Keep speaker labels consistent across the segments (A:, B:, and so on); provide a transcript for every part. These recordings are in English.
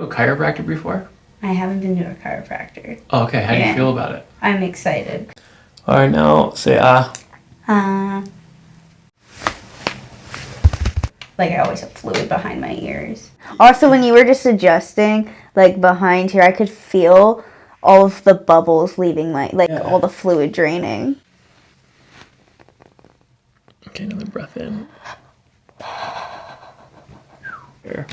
A: A chiropractor before?
B: I haven't been to a chiropractor.
A: Oh, okay, how do you feel about it?
B: I'm excited.
A: All right, now say
B: Like I always have fluid behind my ears.
C: Also, when you were just adjusting, like behind here, I could feel all of the bubbles leaving my, all the fluid draining.
A: Okay, another breath in. Here.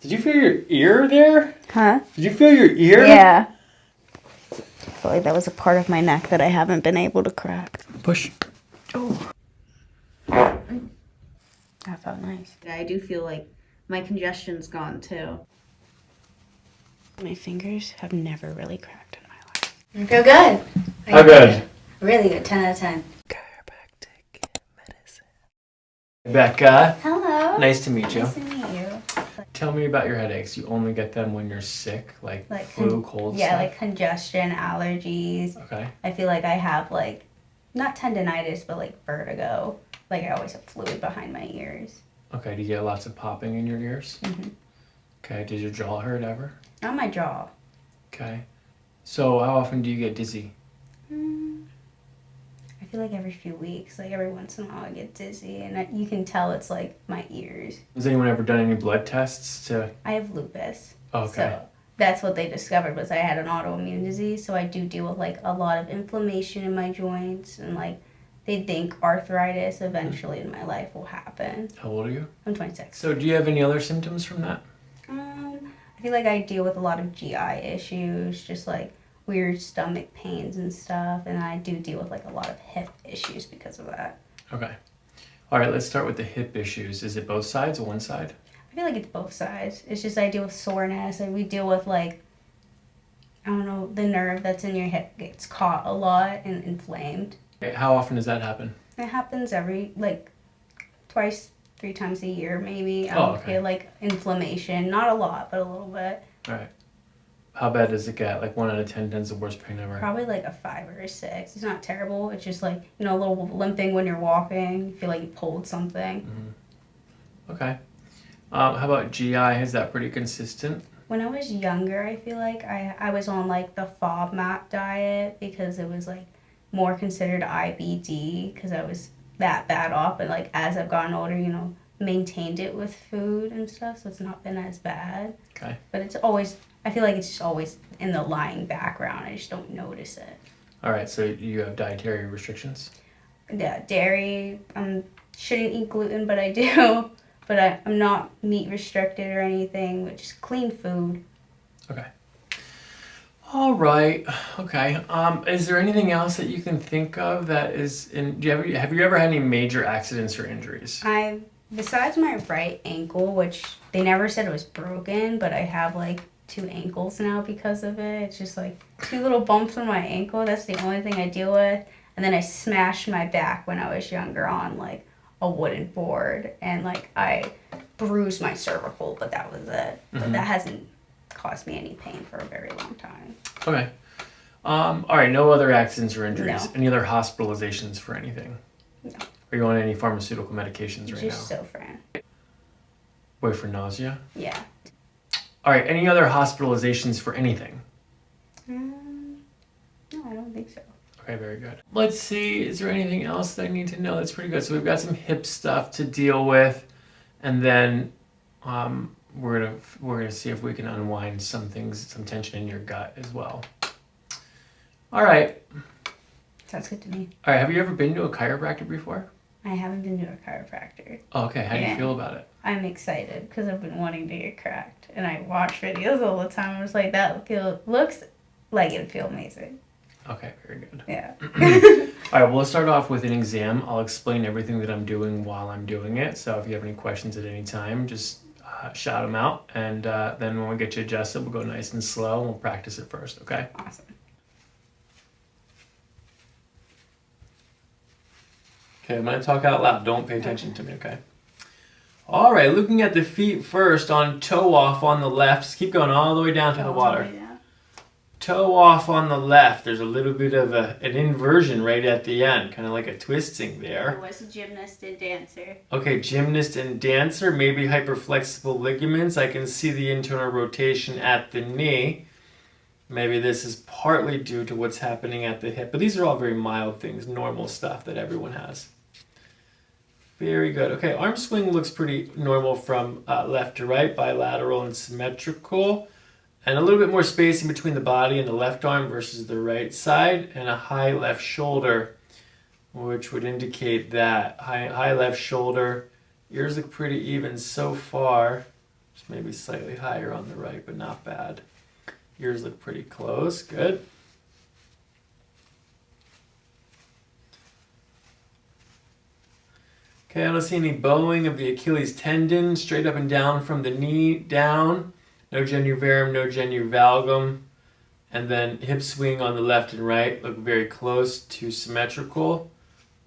A: Did you feel your ear there?
C: Huh?
A: Did you feel your ear?
C: Yeah. I feel like that was a part of my neck that I haven't been able to crack.
A: Push.
C: Oh. That felt nice. I do feel like my congestion's gone too. My fingers have never really cracked in my life.
B: I feel good.
A: How good?
B: Really good. 10 out of 10.
A: Chiropractic medicine. Becca.
B: Hello.
A: Nice to meet you.
B: Nice to meet you.
A: Tell me about your headaches. You only get them when you're sick, like flu, cold
B: Yeah,
A: stuff?
B: like congestion, allergies.
A: Okay.
B: I feel like I have like, not tendonitis, but like vertigo. Like I always have fluid behind my ears.
A: Okay, do you get lots of popping in your ears?
B: Mm-hmm.
A: Okay, did your jaw hurt ever?
B: On my jaw.
A: Okay. So how often do you get dizzy?
B: I feel like every few weeks, like every once in a while I get dizzy and you can tell it's like my ears.
A: Has anyone ever done any blood tests to...
B: I have lupus.
A: Okay.
B: So that's what they discovered was I had an autoimmune disease. So I do deal with like a lot of inflammation in my joints and like they think arthritis eventually in my life will happen.
A: How old are you?
B: I'm 26.
A: So do you have any other symptoms from that?
B: I feel like I deal with a lot of GI issues, just like weird stomach pains and stuff. And I do deal with like a lot of hip issues because of that.
A: Okay. All right, let's start with the hip issues. Is it both sides or one side?
B: I feel like it's both sides. It's just I deal with soreness and we deal with like, I don't know, the nerve that's in your hip gets caught a lot and inflamed.
A: Okay, how often does that happen?
B: It happens every, like, twice, 3 times a year, maybe.
A: Oh, okay.
B: Get, like, inflammation. Not a lot, but a little bit.
A: All right. How bad does it get? Like 1 out of 10 is the worst pain ever.
B: Probably, like, a 5 or a 6. It's not terrible. It's just, like, you know, a little limping when you're walking. You feel like you pulled something.
A: Mm-hmm. Okay. How about GI? Is that pretty consistent?
B: When I was younger, I feel like I was on, like, the FODMAP diet because it was, like, more considered IBD because I was that bad off, but like as I've gotten older, you know, maintained it with food and stuff, so it's not been as bad.
A: Okay.
B: But it's always, I feel like it's just always in the lying background. I just don't notice it.
A: All right, so you have dietary restrictions?
B: Yeah, dairy, shouldn't eat gluten, but I do. But I'm not meat restricted or anything, which is clean food.
A: Okay. All right. Okay. Is there anything else that you can think of that is in? Have you ever had any major accidents or injuries?
B: Besides my right ankle, which they never said it was broken, but I have like 2 ankles now because of it. It's just like 2 little bumps on my ankle. That's the only thing I deal with. And then I smashed my back when I was younger on like a wooden board, and like I bruised my cervical, but that was it. But that hasn't caused me any pain for a very long time.
A: Okay. All right. No other accidents or injuries.
B: No.
A: Any other hospitalizations for anything?
B: No.
A: Are you on any pharmaceutical medications right
B: Just
A: now?
B: Sofran.
A: Wait, for nausea?
B: Yeah.
A: All right. Any other hospitalizations for anything?
B: No, I don't think so.
A: Okay, very good. Let's see. Is there anything else that I need to know? That's pretty good. So we've got some hip stuff to deal with, and then we're gonna see if we can unwind some things, some tension in your gut as well. All right.
B: Sounds good to me.
A: All right. Have you ever been to a chiropractor before?
B: I haven't been to a chiropractor.
A: Oh, okay. How do you feel about it?
B: I'm excited because I've been wanting to get cracked, and I watch videos all the time. I was like, that looks like it'd feel amazing.
A: Okay, very good.
B: Yeah.
A: All right, well, let's start off with an exam. I'll explain everything that I'm doing while I'm doing it. So if you have any questions at any time, just shout them out. And then when we get you adjusted, we'll go nice and slow, and we'll practice it first, okay?
B: Awesome.
A: Okay, I'm going to talk out loud. Don't pay attention to me, okay? All right, looking at the feet first on toe off on the left. Just keep going all the way down to the water. toe off on the left. There's a little bit of an inversion right at the end, kind of like a twisting there.
B: I was a gymnast and dancer.
A: Okay, gymnast and dancer, maybe hyperflexible ligaments. I can see the internal rotation at the knee. Maybe this is partly due to what's happening at the hip, but these are all very mild things, normal stuff that everyone has. Very good. Okay, arm swing looks pretty normal from left to right, bilateral and symmetrical. And a little bit more spacing between the body and the left arm versus the right side, and a high left shoulder, which would indicate that. High left shoulder. Ears look pretty even so far. Just maybe slightly higher on the right, but not bad. Ears look pretty close. Good. Okay, I don't see any bowing of the Achilles tendon, straight up and down from the knee down. No genu varum, no genu valgum. And then hip swing on the left and right look very close to symmetrical,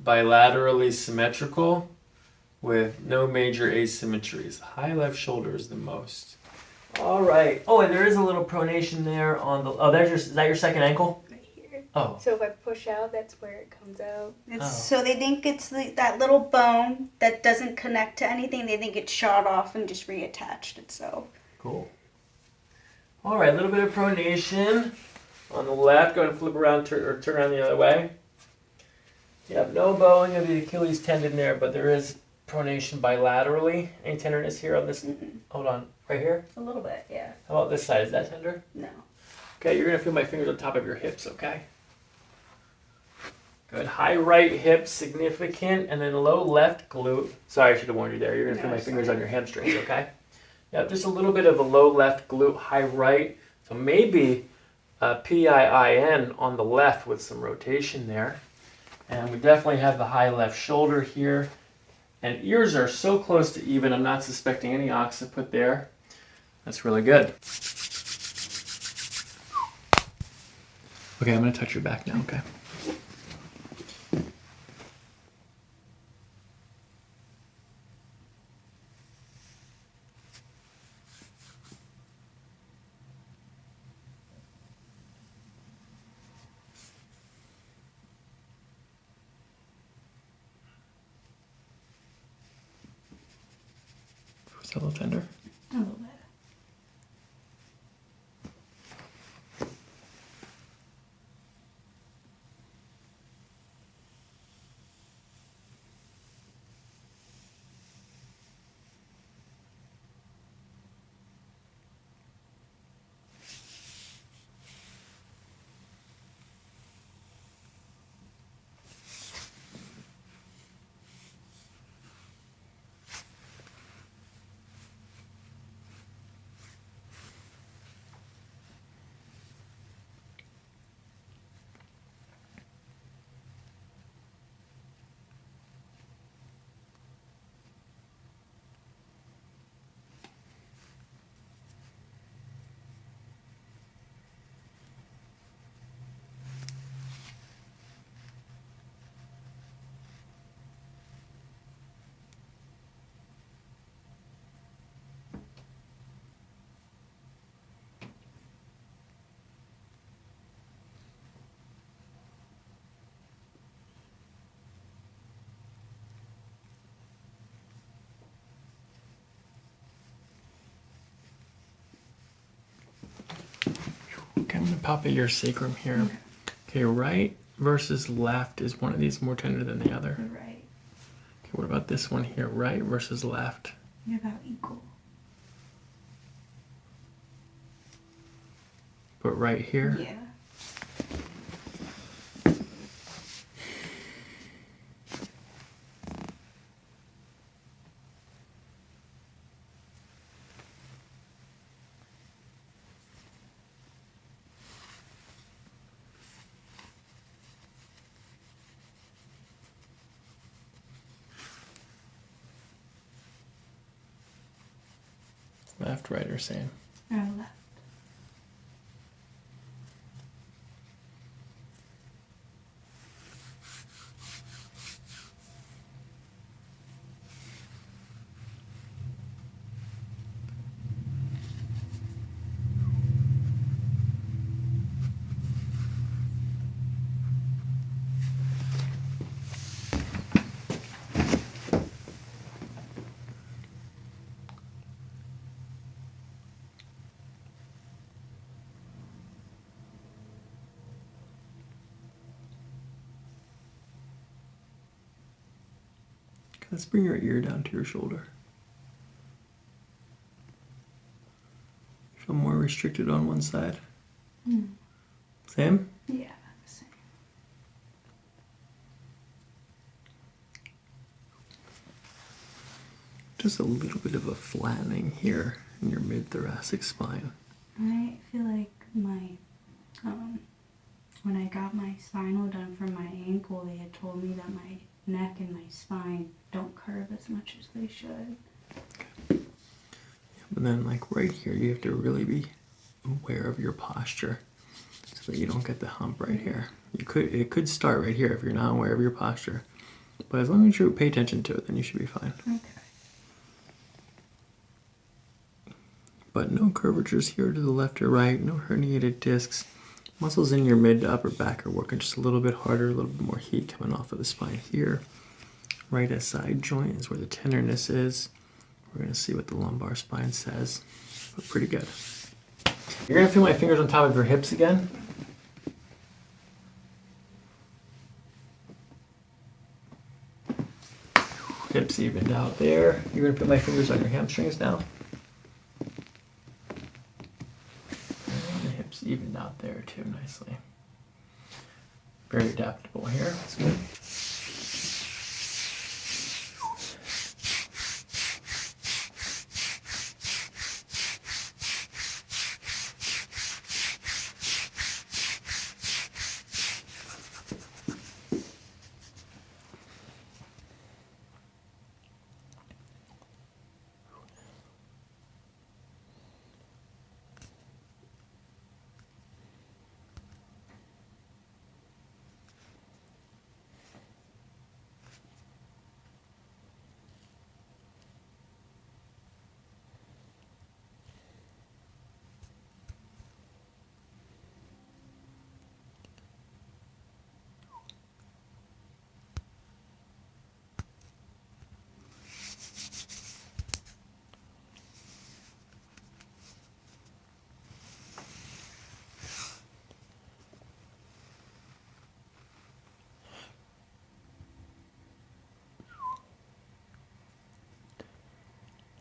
A: bilaterally symmetrical, with no major asymmetries. High left shoulder is the most. All right. Oh, and there is a little pronation there on the. Oh, is that your second ankle?
B: Right here.
A: Oh.
B: So if I push out, that's where it comes out.
A: Oh.
B: So they think it's that little bone that doesn't connect to anything. They think it's shot off and just reattached itself.
A: Cool. All right, a little bit of pronation on the left. Go ahead and flip around or turn around the other way. Yep, no bowing of the Achilles tendon there, but there is pronation bilaterally. Any tenderness here on this? Hold on. Right here?
B: A little bit, yeah.
A: How about this side? Is that tender?
B: No.
A: Okay, you're going to feel my fingers on top of your hips, okay? Good. High right hip, significant, and then low left glute. Sorry, I should have warned you there. You're going to feel my fingers on your hamstrings, okay? Yeah, just a little bit of a low left glute, high right. So maybe PIIN on the left with some rotation there. And we definitely have the high left shoulder here. And ears are so close to even, I'm not suspecting any occiput there. That's really good. Okay, I'm going to touch your back now, okay? Is that a little tender?
B: A little bit. Okay, I'm going to palpate your sacrum here. Okay, right versus left. Is one of these more tender than the other? Right.
A: Okay, what about this one here? Right versus left?
B: You're about equal.
A: But right here?
B: Yeah.
A: Left, right, or same?
B: Or left.
A: Let's bring your ear down to your shoulder. Feel more restricted on one side? Same?
B: Yeah, same.
A: Just a little bit of a flattening here in your mid-thoracic spine.
B: I feel like my, when I got my spinal done for my ankle, they had told me that my neck and my spine don't curve as much as they should.
A: Okay. But then like right here, you have to really be aware of your posture so that you don't get the hump right here. It could start right here if you're not aware of your posture. But as long as you pay attention to it, then you should be fine.
B: Okay.
A: But no curvatures here to the left or right, no herniated discs. Muscles in your mid to upper back are working just a little bit harder, a little bit more heat coming off of the spine here. Right SI joint is where the tenderness is. We're going to see what the lumbar spine says, but pretty good. You're going to feel my fingers on top of your hips again. Hips evened out there. You're going to put my fingers on your hamstrings now. And the hips evened out there too nicely. Very adaptable here. That's good.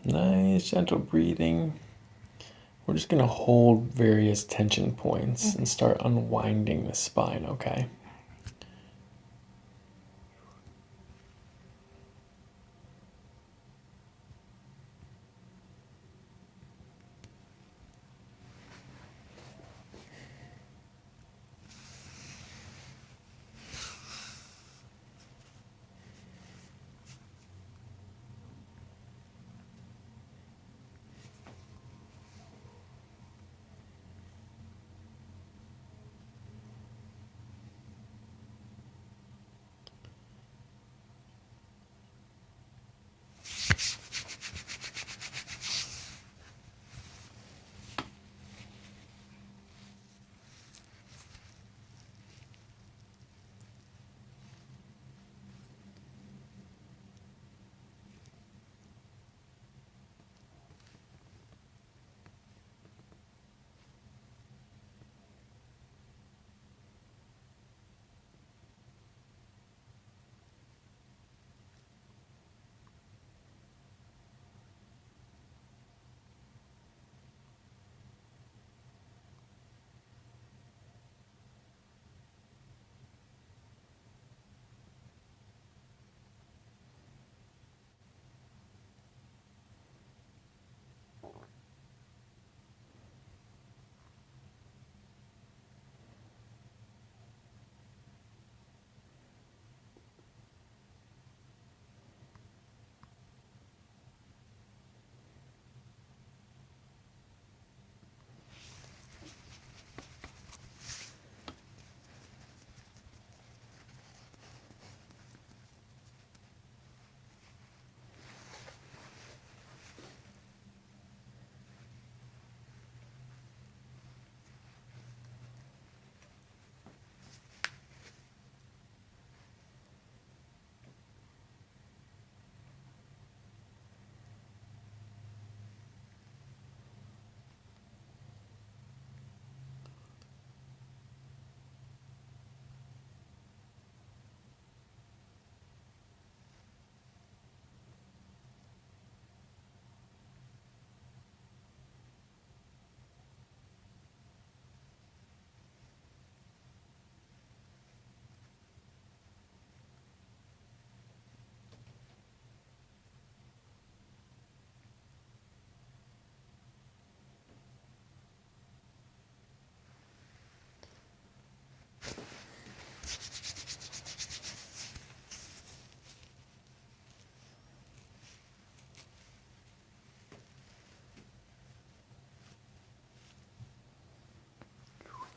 A: Nice, gentle breathing. We're just going to hold various tension points and start unwinding the spine, okay?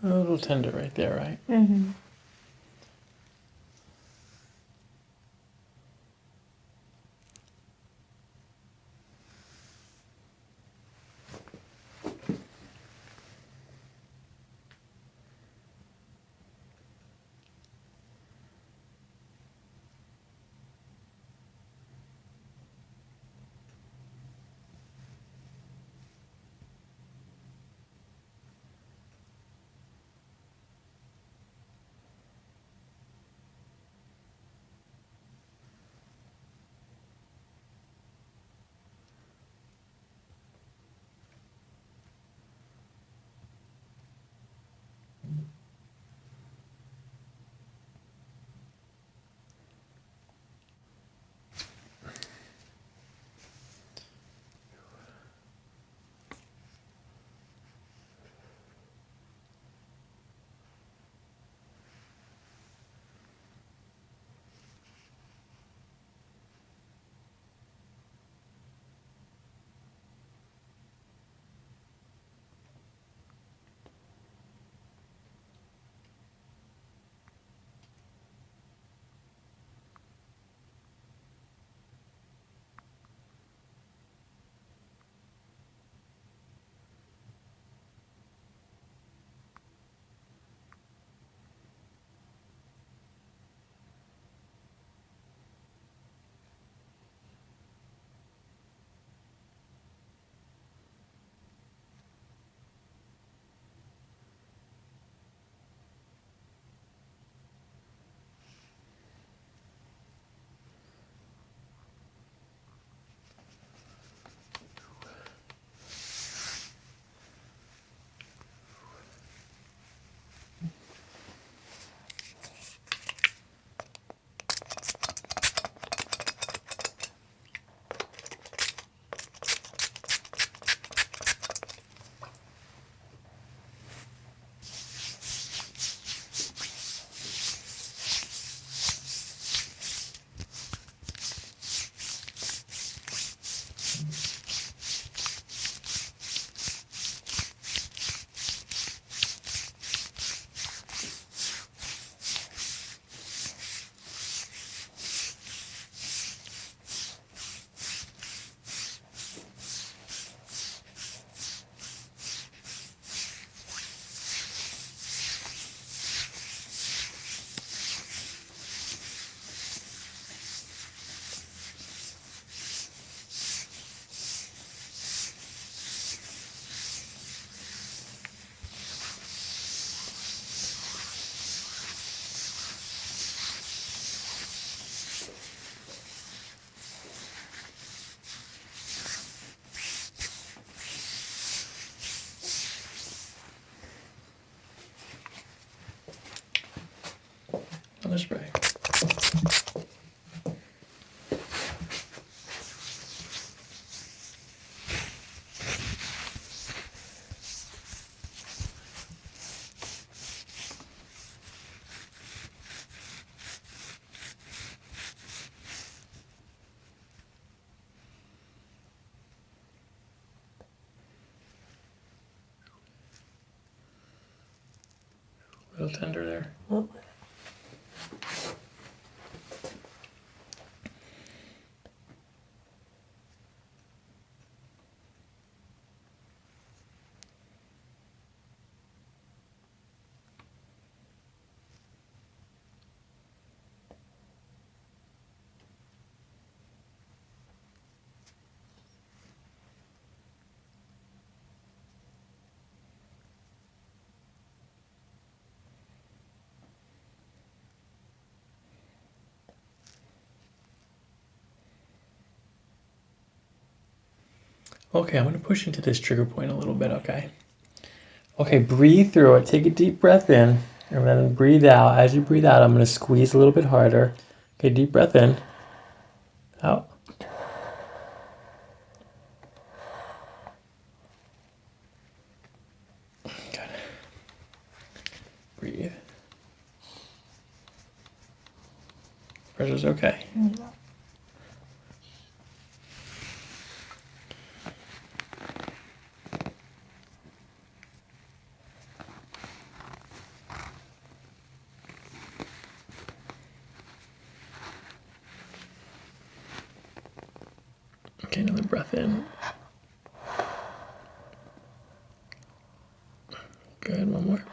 A: A little tender right there, right?
B: Mm-hmm.
A: Another spray. A little tender there.
B: Oh.
A: Okay, I'm going to push into this trigger point a little bit, okay? Okay, breathe through it. Take a deep breath in, and then breathe out. As you breathe out, I'm going to squeeze a little bit harder. Okay, deep breath in. Out. Good. Breathe. Pressure's okay. Okay, another breath in. Good, one more.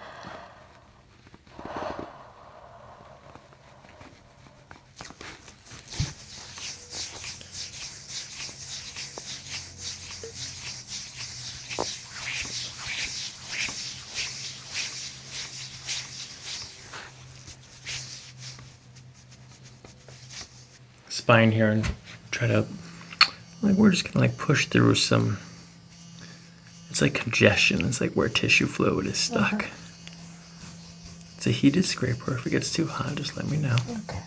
A: Spine here and try to, like, we're just gonna like push through some, it's like congestion. It's like where tissue fluid is stuck. It's a heated scraper. If it gets too hot, just let me know.
C: Okay.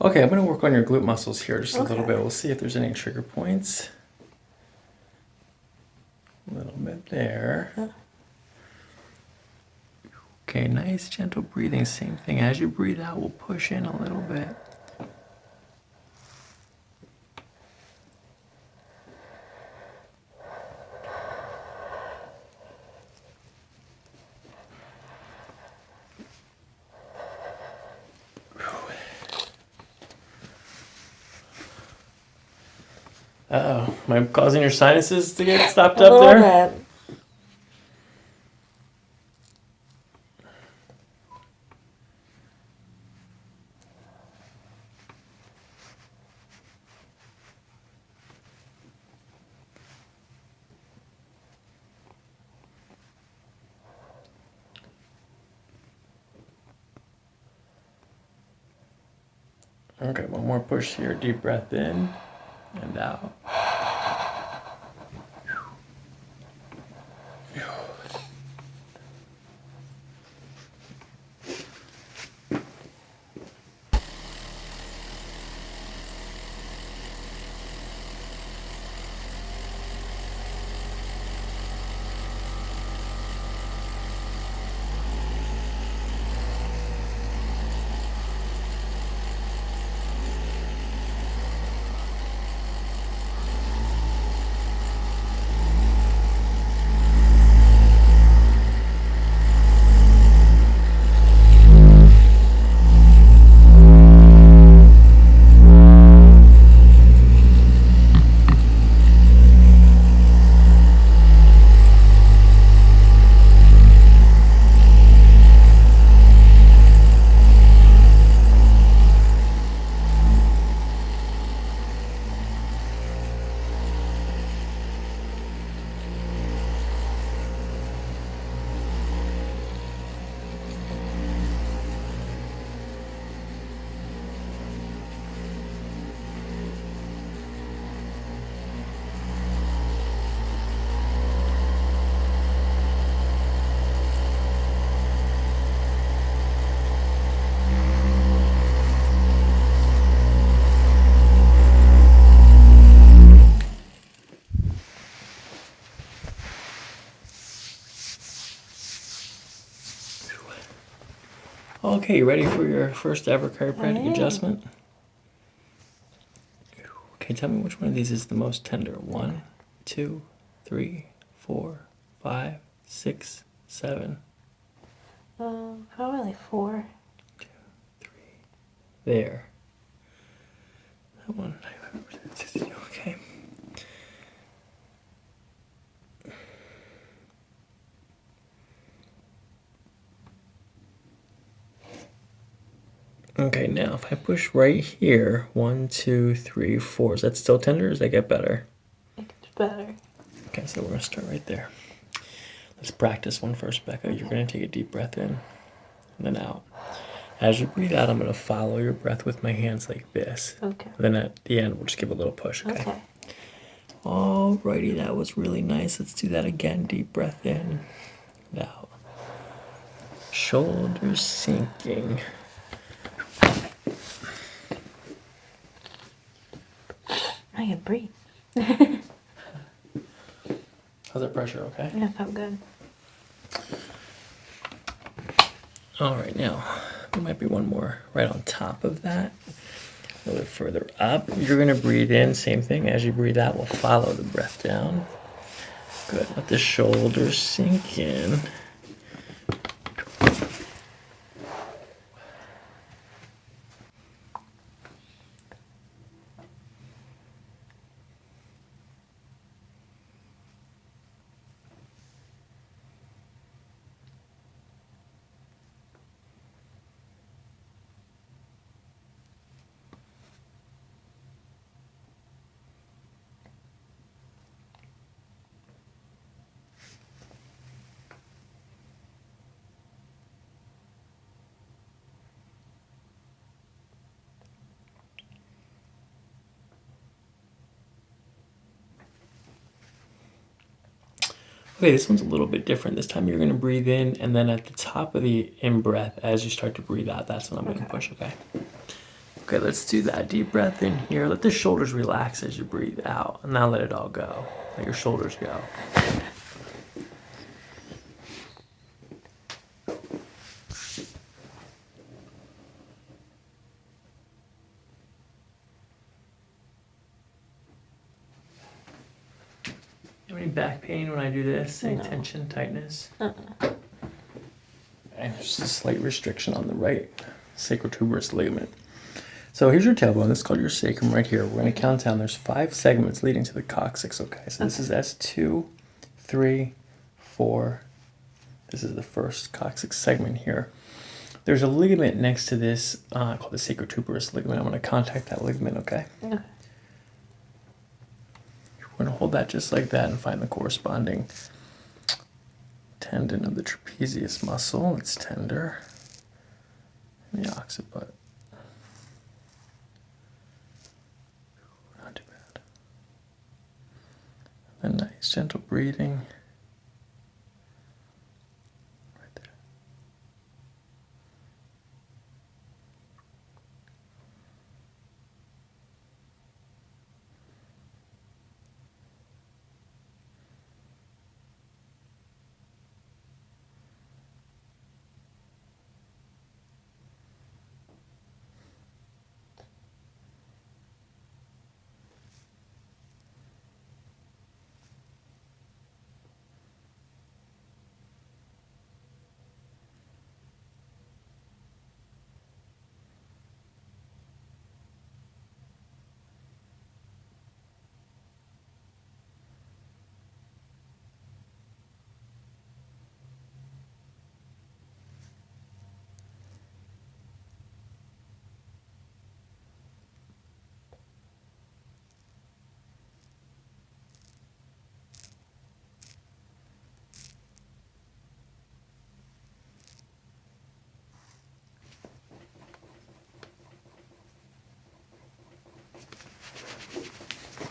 A: Okay, I'm gonna work on your glute muscles here just a little bit. We'll see if there's any trigger points. A little bit there. Okay, nice gentle breathing. Same thing. As you breathe out, we'll push in a little bit. Uh-oh, am I causing your sinuses to get stopped up there?
C: A little bit.
A: Okay, one more push here. Deep breath in and out. Okay, you ready for your first ever chiropractic adjustment? Okay, tell me which one of these is the most tender. 1, 2, 3, 4, 5, 6, 7.
C: Probably like 4.
A: 2, 3. There. That one. Okay. Okay, now if I push right here, 1, 2, 3, 4. Is that still tender or does that get better?
C: It gets better.
A: Okay, so we're gonna start right there. Let's practice one first, Becca. Okay. You're gonna take a deep breath in and then out. As you breathe out, I'm gonna follow your breath with my hands like this.
C: Okay.
A: Then at the end, we'll just give a little push, okay?
C: Okay.
A: Alrighty, that was really nice. Let's do that again. Deep breath in and out. Shoulders sinking.
C: I can breathe.
A: How's that pressure, okay?
C: Yeah, felt good.
A: Alright, now, there might be one more right on top of that. A little bit further up. You're going to breathe in, same thing. As you breathe out, we'll follow the breath down. Good. Let the shoulders sink in. Okay, this one's a little bit different. This time you're going to breathe in, and then at the top of the in-breath, as you start to breathe out, that's when I'm going to push, okay? Okay, let's do that. Deep breath in here. Let the shoulders relax as you breathe out, and now let it all go. Let your shoulders go. Any back pain when I do this? Any tension, tightness? Okay, there's a slight restriction on the right sacrotuberous ligament. So here's your tailbone. This is called your sacrum right here. We're going to count down. There's 5 segments leading to the coccyx. Okay, so this is S2, 3, 4. This is the first coccyx segment here. There's a ligament next to this called the sacrotuberous ligament. I'm going to contact that ligament, okay?
C: Okay.
A: We're going to hold that just like that and find the corresponding tendon of the trapezius muscle. It's tender. And the occiput. Not too bad. And nice, gentle breathing. Right there.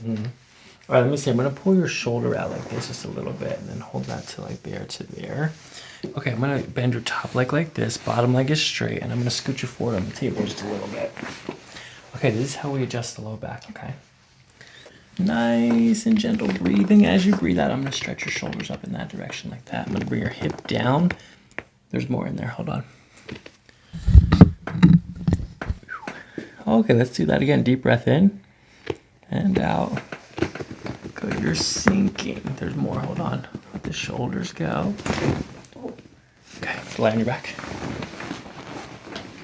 A: Mm-hmm. All right, let me see. I'm going to pull your shoulder out like this just a little bit and then hold that to like there to there. Okay, I'm going to bend your top leg like this, bottom leg is straight, and I'm going to scoot you forward on the table just a little bit. Okay, this is how we adjust the low back, okay? Nice and gentle breathing. As you breathe out, I'm going to stretch your shoulders up in that direction like that. I'm going to bring your hip down. There's more in there. Hold on. Okay, let's do that again. Deep breath in and out. Good, you're sinking. There's more, hold on. Let the shoulders go. Okay, flat on your back.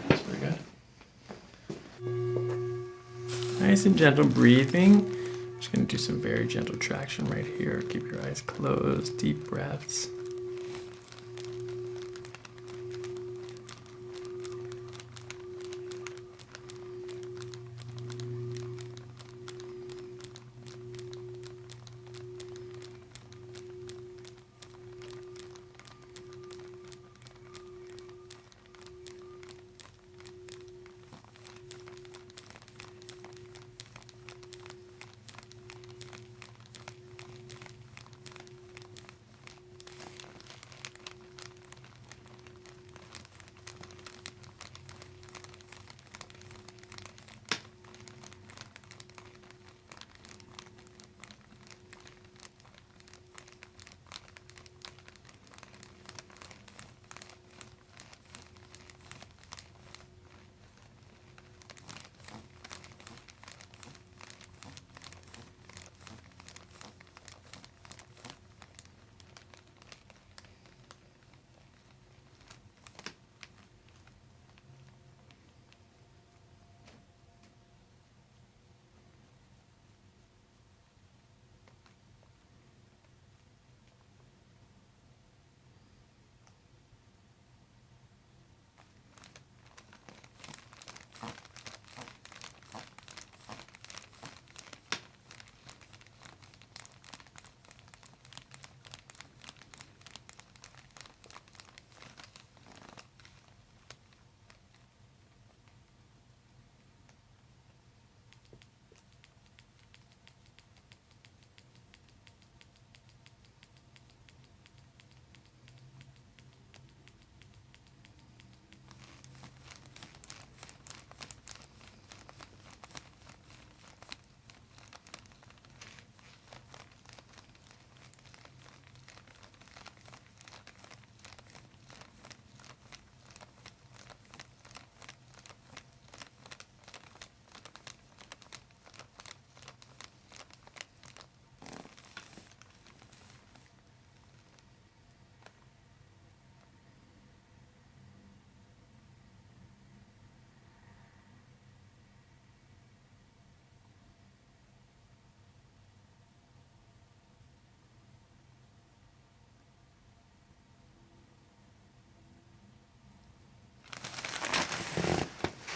A: That's pretty good. Nice and gentle breathing. Just gonna do some very gentle traction right here. Keep your eyes closed, deep breaths.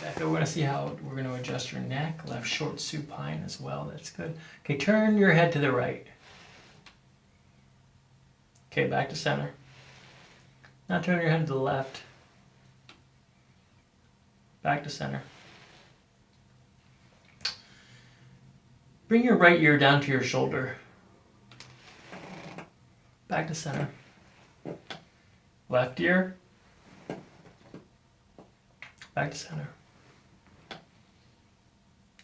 A: Becca, we're gonna see how we're gonna adjust your neck. Left short supine as well, that's good. Okay, turn your head to the right. Okay, back to center. Now turn your head to the left. Back to center. Bring your right ear down to your shoulder. Back to center. Left ear. Back to center.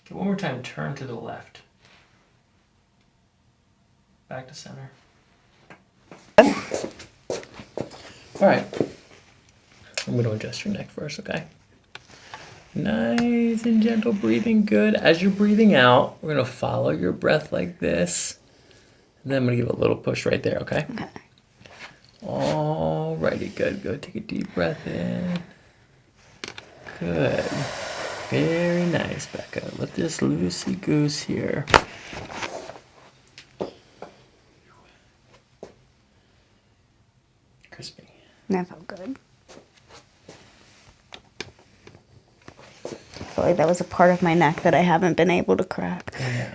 A: Okay, one more time, turn to the left. Back to center. All right. I'm going to adjust your neck first, okay? Nice and gentle breathing, good. As you're breathing out, we're going to follow your breath like this. And then I'm going to give a little push right there, okay?
B: Okay.
A: Alrighty, good, good. Take a deep breath in. Good. Very nice, Becca. Let this loosey goose here. Crispy.
B: That felt good. I feel like that was a part of my neck that I haven't been able to crack.
A: Yeah.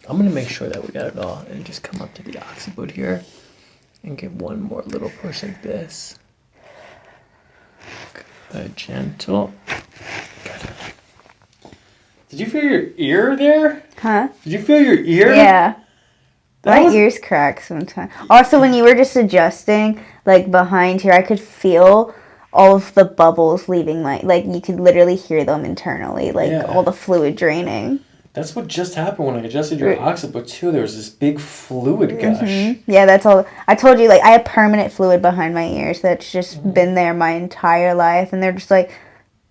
A: I'm going to make sure that we got it all. And just come up to the occiput here and give one more little push like this. Good, gentle. Good. Did you feel your ear there?
B: Huh?
A: Did you feel your ear?
B: Yeah.
A: That was-
B: ears crack sometimes. Also, when you were just adjusting, like, behind here, I could feel all of the bubbles leaving my... Like, you could literally hear them internally. Like,
A: Yeah.
B: all the fluid draining.
A: That's what just happened when I adjusted your occiput too. There was this big fluid gush.
B: Mm-hmm. Yeah, that's all. I told you, like, I have permanent fluid behind my ears that's just been there my entire life. And they're just like,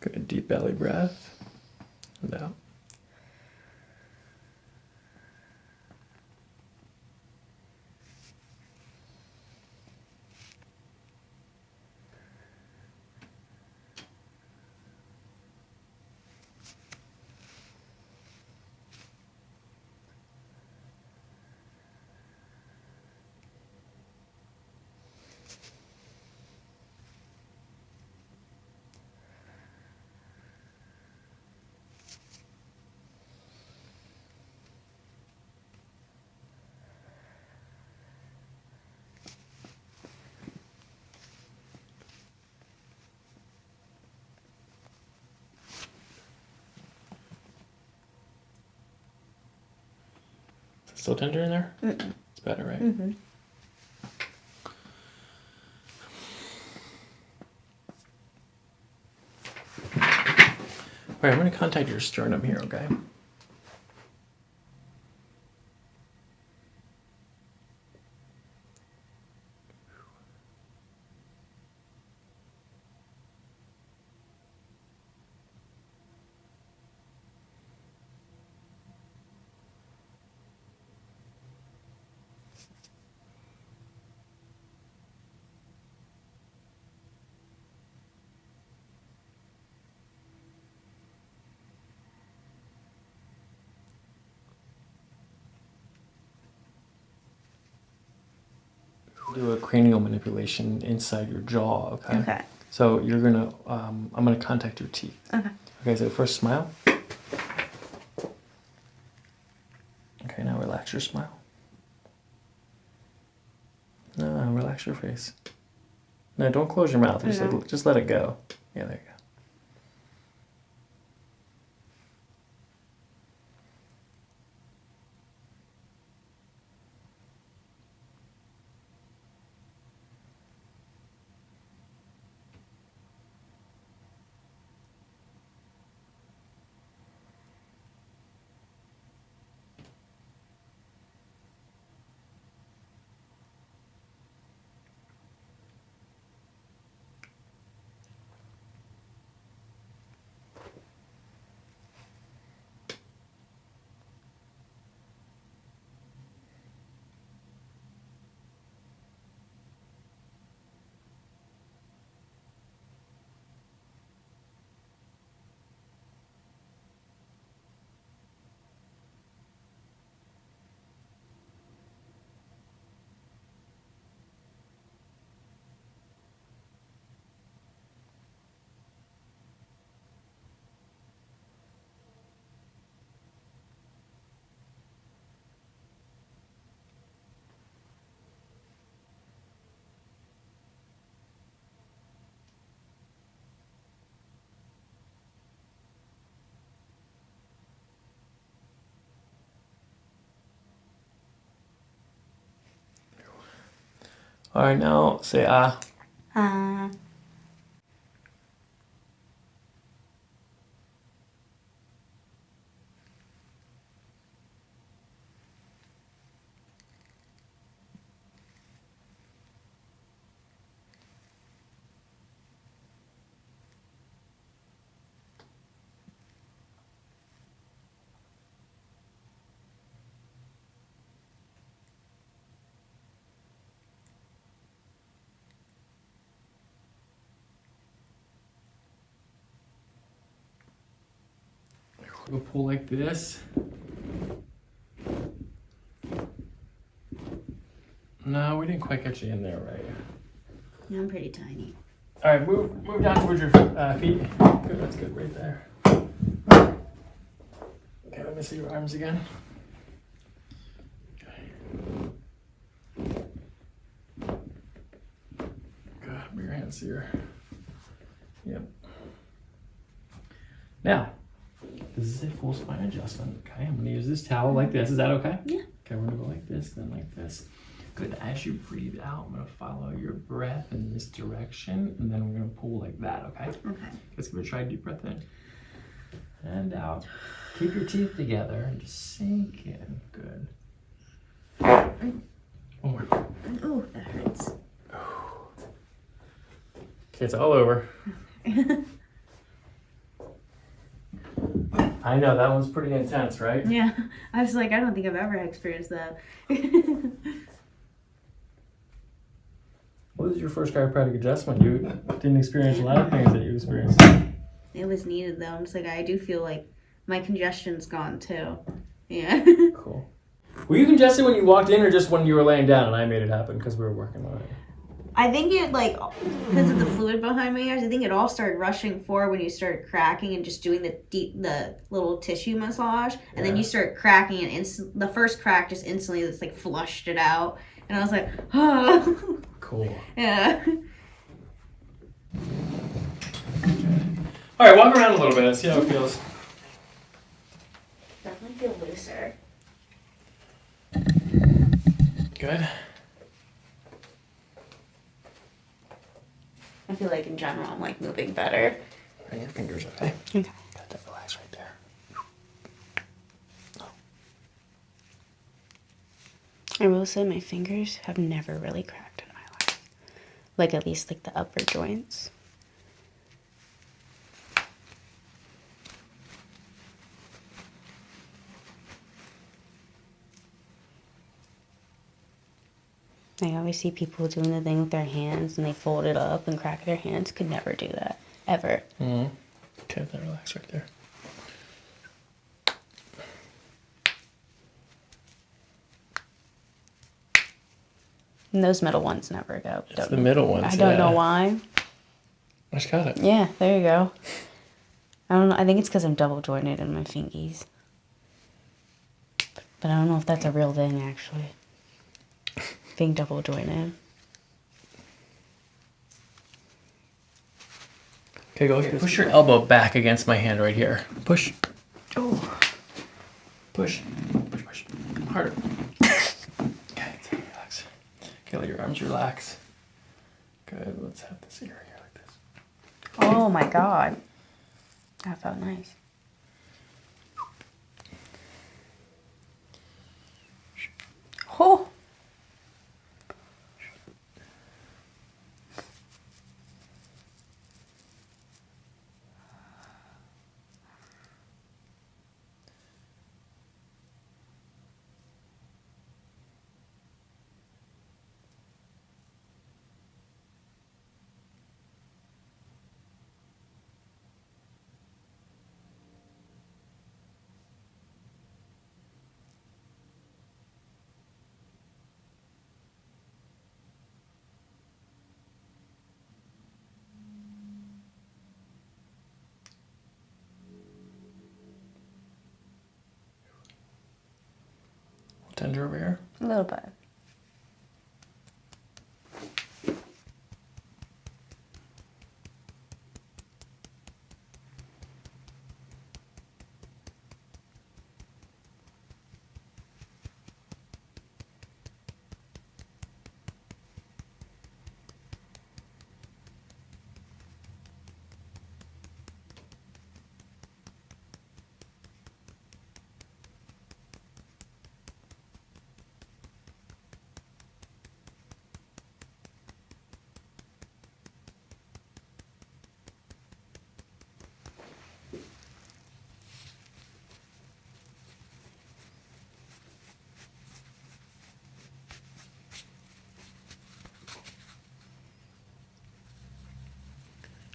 A: Good, deep belly breath. And out. Still tender in there?
C: Mm-mm.
A: It's better, right?
C: Mm-hmm.
A: All right, I'm going to contact your sternum here, okay? Do a cranial manipulation inside your jaw, okay?
C: Okay.
A: So you're gonna, I'm gonna contact your teeth.
C: Okay.
A: Okay, so first smile. Okay, now relax your smile. No, relax your face. No, don't close your mouth. Just let it go. Yeah, there you go. All right, now say ah. We'll pull like this. No, we didn't quite get you in there, right?
C: Yeah, I'm pretty tiny.
A: All right, move down towards your feet. Good, that's good right there. Okay, let me see your arms again. Okay. Good, bring your hands here. Yep. Now, this is a full spine adjustment. Okay, I'm gonna use this towel like this. Is that okay?
C: Yeah.
A: Okay, we're gonna go like this, then like this. Good. As you breathe out, I'm gonna follow your breath in this direction, and then we're gonna pull like that. Okay.
C: Okay.
A: Let's give it a try. Deep breath in and out. Keep your teeth together and just sink in. Good. One more.
C: Oh, that hurts.
A: Okay, it's all over. I know, that one's pretty intense, right?
B: Yeah. I was like, I don't think I've ever experienced that.
A: What was your first chiropractic adjustment? You didn't experience a lot of things that you experienced.
B: It was needed though. I'm just like, I do feel like my congestion's gone too. Yeah.
A: Cool. Were you congested when you walked in or just when you were laying down and I made it happen because we were working on it?
B: I think it, like, because of the fluid behind my ears, I think it all started rushing forward when you started cracking and just doing the little tissue massage. And then you start cracking and the first crack just instantly just like flushed it out. And I was like, oh.
A: Cool.
B: Yeah.
A: All right, walk around a little bit. Let's see how it feels.
B: Definitely feel looser.
A: Good.
B: I feel like in general I'm like moving better.
A: Bring your fingers, okay?
B: Okay.
A: Got that relax right there.
B: I will say my fingers have never really cracked in my life. Like at least like the upper joints. I always see people doing the thing with their hands and they fold it up and crack their hands. Could never do that. Ever.
A: Mm-hmm. Okay, that relax right there.
B: And those middle ones never go.
A: It's the middle ones.
B: I don't know why.
A: I just got it.
B: Yeah, there you go. I don't know. I think it's because I'm double jointed in my fingies. But I don't know if that's a real thing, actually. Being double jointed.
A: Okay, go ahead. Push your elbow back against my hand right here. Push. Oh. Push. Push, push. Harder. Okay, relax. Okay, let your arms relax. Good. Let's have this area like this.
B: Oh my god. That felt nice. Oh.
A: Tender over here.
B: A little bit.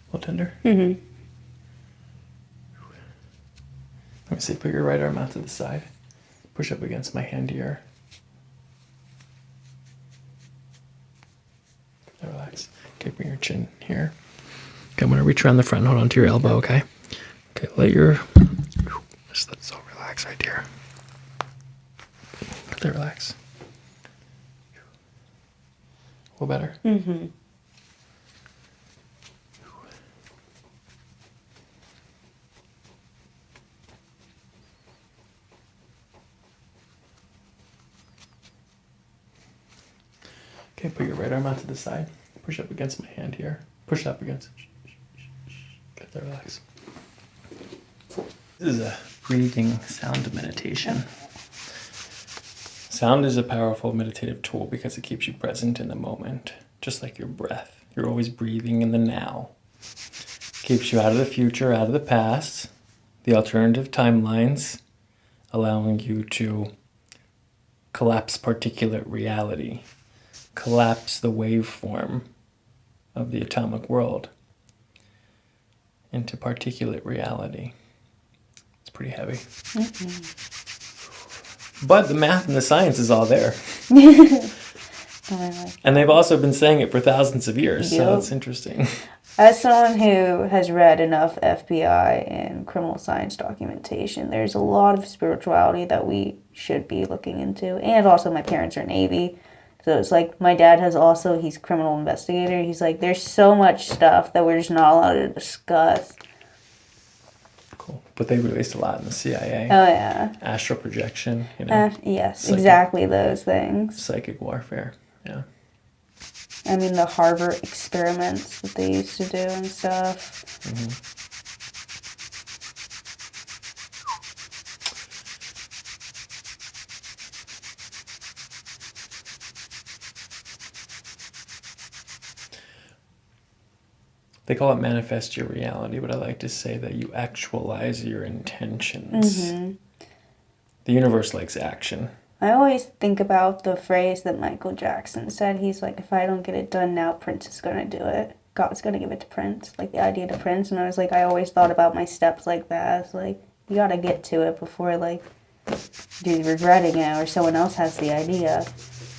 A: A little tender.
B: Mm-hmm.
A: Let me see. Put your right arm out to the side. Push up against my hand here. Relax. Okay, bring your chin here. Okay, I'm going to reach around the front and hold on to your elbow, okay? Okay, just let it all relax right here. Let it relax. A little better?
B: Mm-hmm.
A: Okay, put your right arm out to the side. Push up against my hand here. Push up against it. Get there, relax. This is a breathing sound meditation. Sound is a powerful meditative tool because it keeps you present in the moment, just like your breath. You're always breathing in the now. Keeps you out of the future, out of the past. the alternative timelines, allowing you to collapse particulate reality, collapse the waveform of the atomic world into particulate reality. It's pretty heavy. But the math and the science is all there. And they've also been saying it for thousands of years, so
C: Yep.
A: it's interesting.
C: As someone who has read enough FBI and criminal science documentation, there's a lot of spirituality that we should be looking into. And also my parents are Navy. So it's like my dad he's a criminal investigator. He's like, there's so much stuff that we're just not allowed to discuss.
A: Cool. But they released a lot in the CIA.
C: Oh, yeah.
A: Astral projection, you know,
C: Yes,
A: Psychic.
C: exactly those things.
A: psychic warfare. Yeah.
C: I mean, the Harvard experiments that they used to do and stuff.
A: They call it manifest your reality, but I like to say that you actualize your intentions. The universe likes action.
C: I always think about the phrase that Michael Jackson said. He's like, if I don't get it done now, Prince is going to do it. God's going to give it to Prince. Like, the idea to Prince. And I was like, I always thought about my steps like that. It's like, you got to get to it before, like, you're regretting it or someone else has the idea.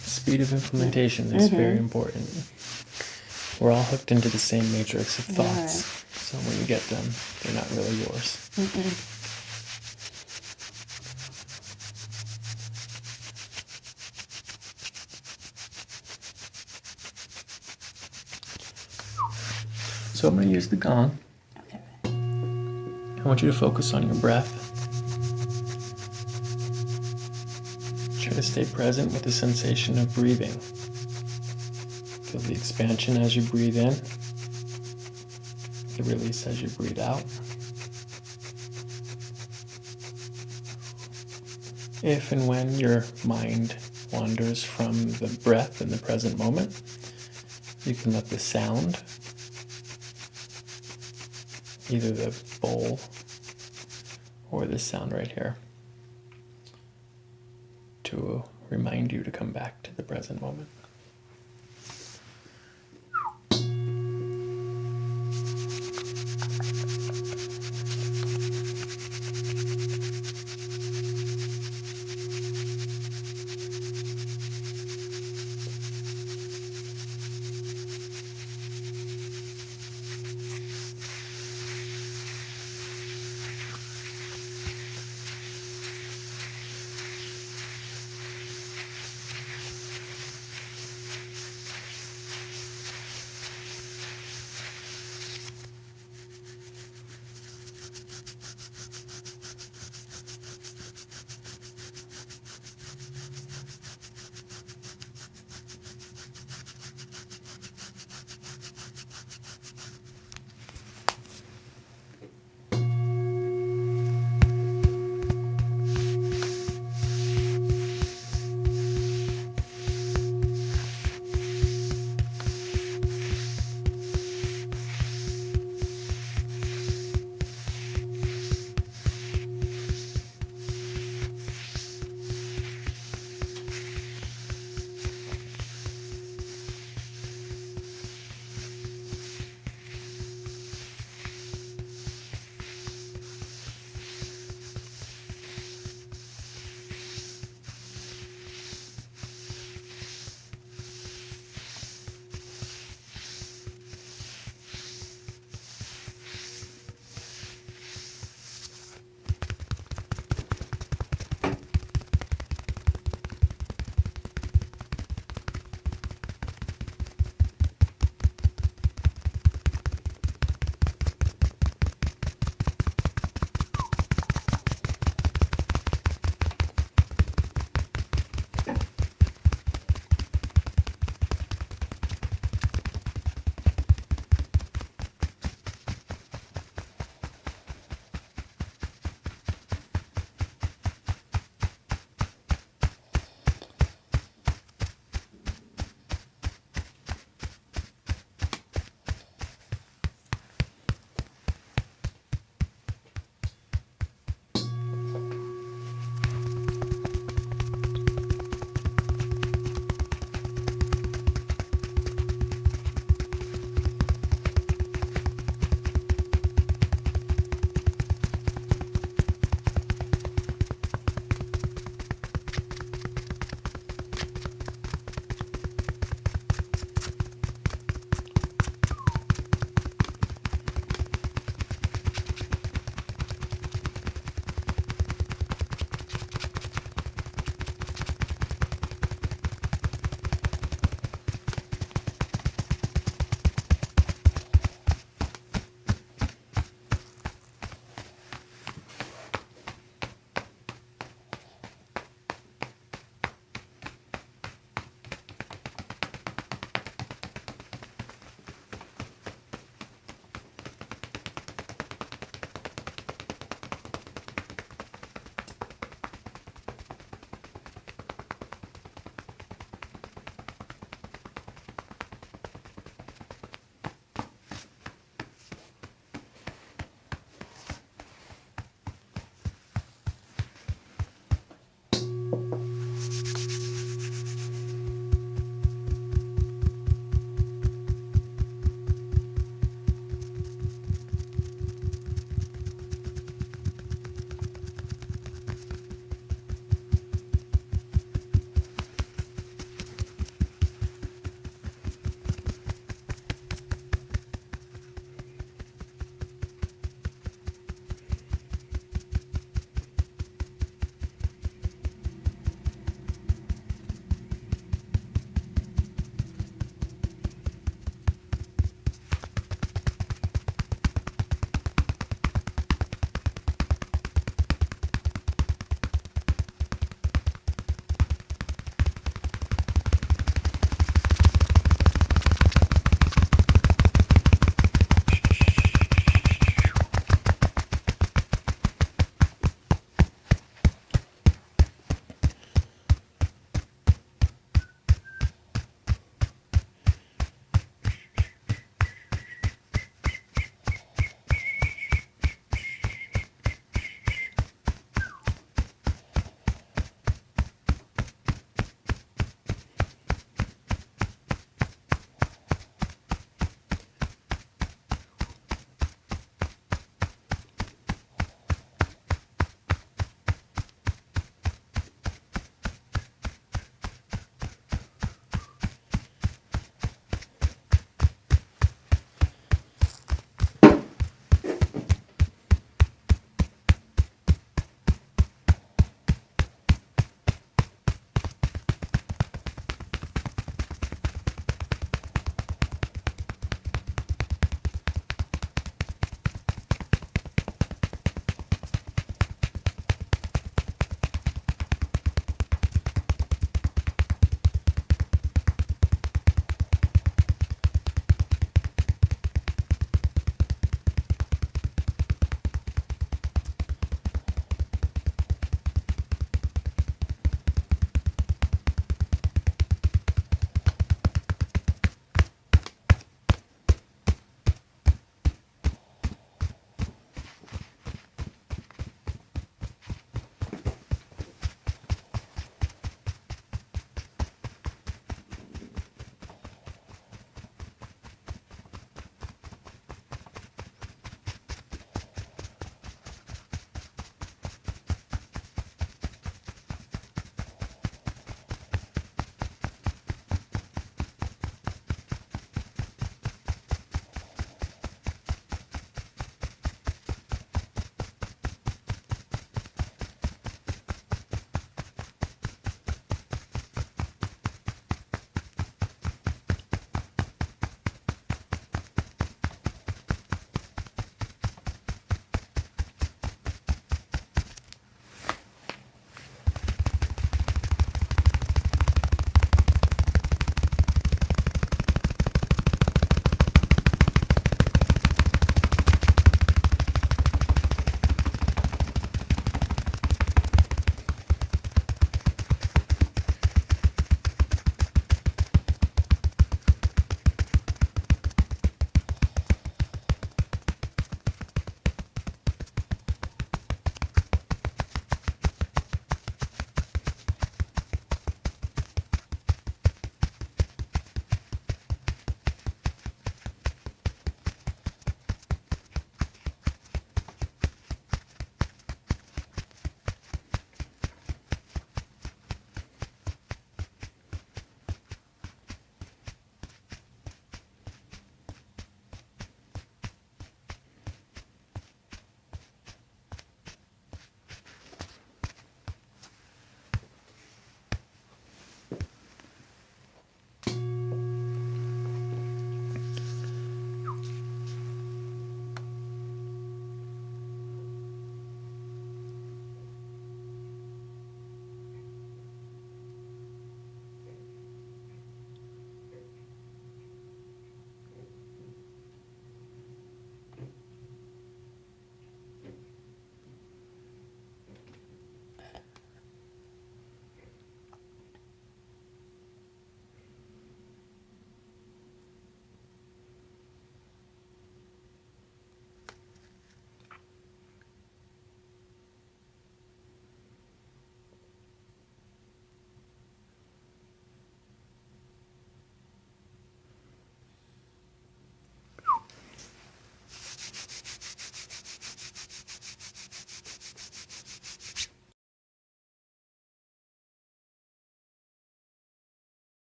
A: Speed of implementation is very important. We're all hooked into the same matrix of thoughts. So when you get them, they're not really yours. So I'm going to use the gong.
C: Okay.
A: I want you to focus on your breath. Try to stay present with the sensation of breathing. Feel the expansion as you breathe in, the release as you breathe out. If and when your mind wanders from the breath in the present moment, you can let the sound, either the bowl or this sound right here, to remind you to come back to the present moment.